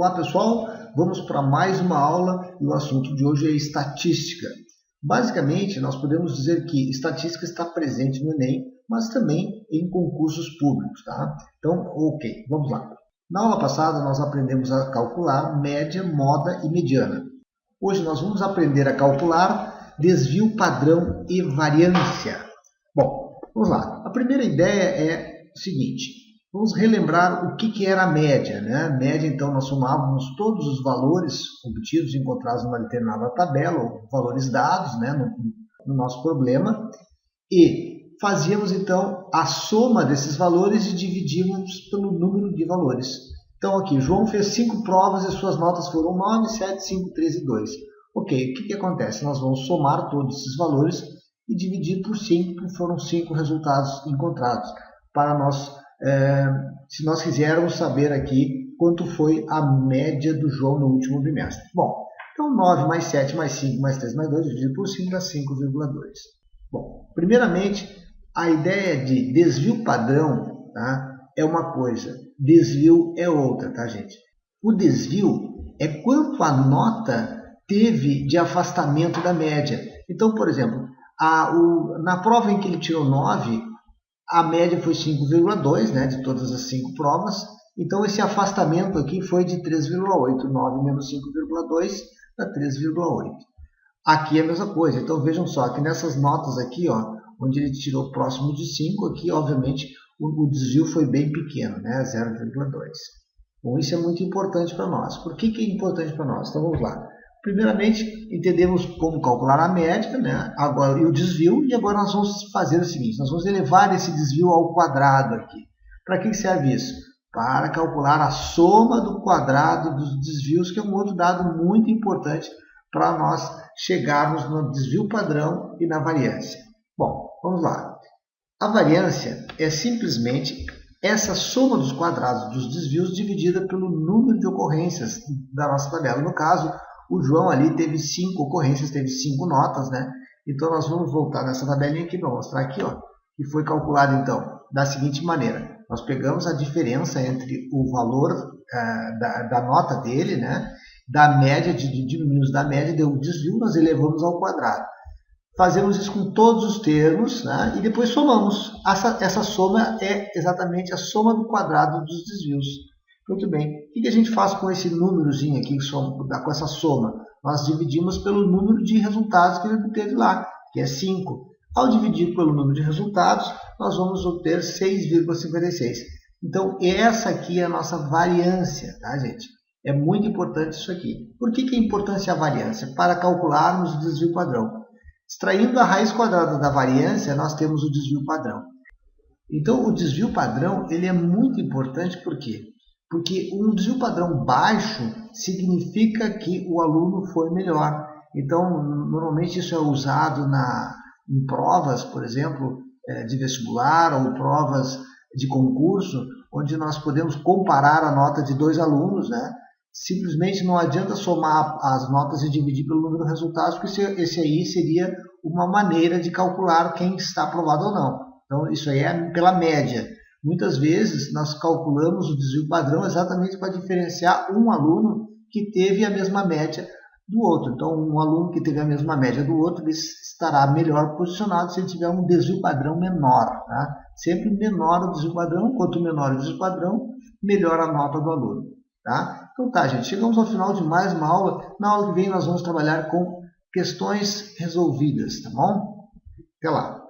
Olá pessoal, vamos para mais uma aula e o assunto de hoje é estatística. Basicamente, nós podemos dizer que estatística está presente no Enem, mas também em concursos públicos, tá? Então, ok, vamos lá. Na aula passada, nós aprendemos a calcular média, moda e mediana. Hoje nós vamos aprender a calcular desvio padrão e variância. Bom, vamos lá. A primeira ideia é o seguinte. Vamos relembrar o que era a média, né? A média, então, nós somávamos todos os valores obtidos e encontrados numa determinada tabela, ou valores dados, né, no nosso problema, e fazíamos, então, a soma desses valores e dividíamos pelo número de valores. Então, aqui, João fez 5 provas e suas notas foram 9, 7, 5, 3 e 2. Ok, o que acontece? Nós vamos somar todos esses valores e dividir por 5, que foram 5 resultados encontrados, para nós... se nós quisermos saber aqui quanto foi a média do João no último bimestre. Bom, então 9 mais 7 mais 5 mais 3 mais 2 dividido por 5 dá 5,2. Bom, primeiramente, a ideia de desvio padrão, tá, é uma coisa, desvio é outra, tá, gente? O desvio é quanto a nota teve de afastamento da média. Então, por exemplo, na prova em que ele tirou 9, a média foi 5,2, né, de todas as 5 provas. Então, esse afastamento aqui foi de 3,8. 9 menos 5,2 dá 3,8. Aqui é a mesma coisa. Então, vejam só que nessas notas aqui, ó, onde ele tirou próximo de 5, aqui, obviamente, o desvio foi bem pequeno, né, 0,2. Bom, isso é muito importante para nós. Por que é importante para nós? Então, vamos lá. Primeiramente, entendemos como calcular a média, né? Agora, e o desvio, e agora nós vamos fazer o seguinte, nós vamos elevar esse desvio ao quadrado aqui. Para que serve isso? Para calcular a soma do quadrado dos desvios, que é um outro dado muito importante para nós chegarmos no desvio padrão e na variância. Bom, vamos lá. A variância é simplesmente essa soma dos quadrados dos desvios dividida pelo número de ocorrências da nossa tabela. No caso, o João ali teve 5 ocorrências, teve 5 notas, né? Então, nós vamos voltar nessa tabelinha aqui para mostrar aqui, ó, que foi calculado, então, da seguinte maneira. Nós pegamos a diferença entre o valor da nota dele, né? Da média, diminuímos da média, deu um desvio, nós elevamos ao quadrado. Fazemos isso com todos os termos, né? E depois somamos. Essa soma é exatamente a soma do quadrado dos desvios. Muito bem. O que a gente faz com esse númerozinho aqui, com essa soma? Nós dividimos pelo número de resultados que ele teve lá, que é 5. Ao dividir pelo número de resultados, nós vamos obter 6,56. Então, essa aqui é a nossa variância, tá, gente? É muito importante isso aqui. Por que é importante a variância? Para calcularmos o desvio padrão. Extraindo a raiz quadrada da variância, nós temos o desvio padrão. Então, o desvio padrão ele é muito importante, por quê? Porque um desvio padrão baixo significa que o aluno foi melhor. Então, normalmente isso é usado em provas, por exemplo, de vestibular ou provas de concurso, onde nós podemos comparar a nota de 2 alunos, né? Simplesmente não adianta somar as notas e dividir pelo número de resultados, porque esse aí seria uma maneira de calcular quem está aprovado ou não. Então, isso aí é pela média. Muitas vezes, nós calculamos o desvio padrão exatamente para diferenciar um aluno que teve a mesma média do outro. Então, um aluno que teve a mesma média do outro, ele estará melhor posicionado se ele tiver um desvio padrão menor. Tá? Sempre menor o desvio padrão, quanto menor o desvio padrão, melhor a nota do aluno. Tá? Então tá, gente, chegamos ao final de mais uma aula. Na aula que vem nós vamos trabalhar com questões resolvidas, tá bom? Até lá!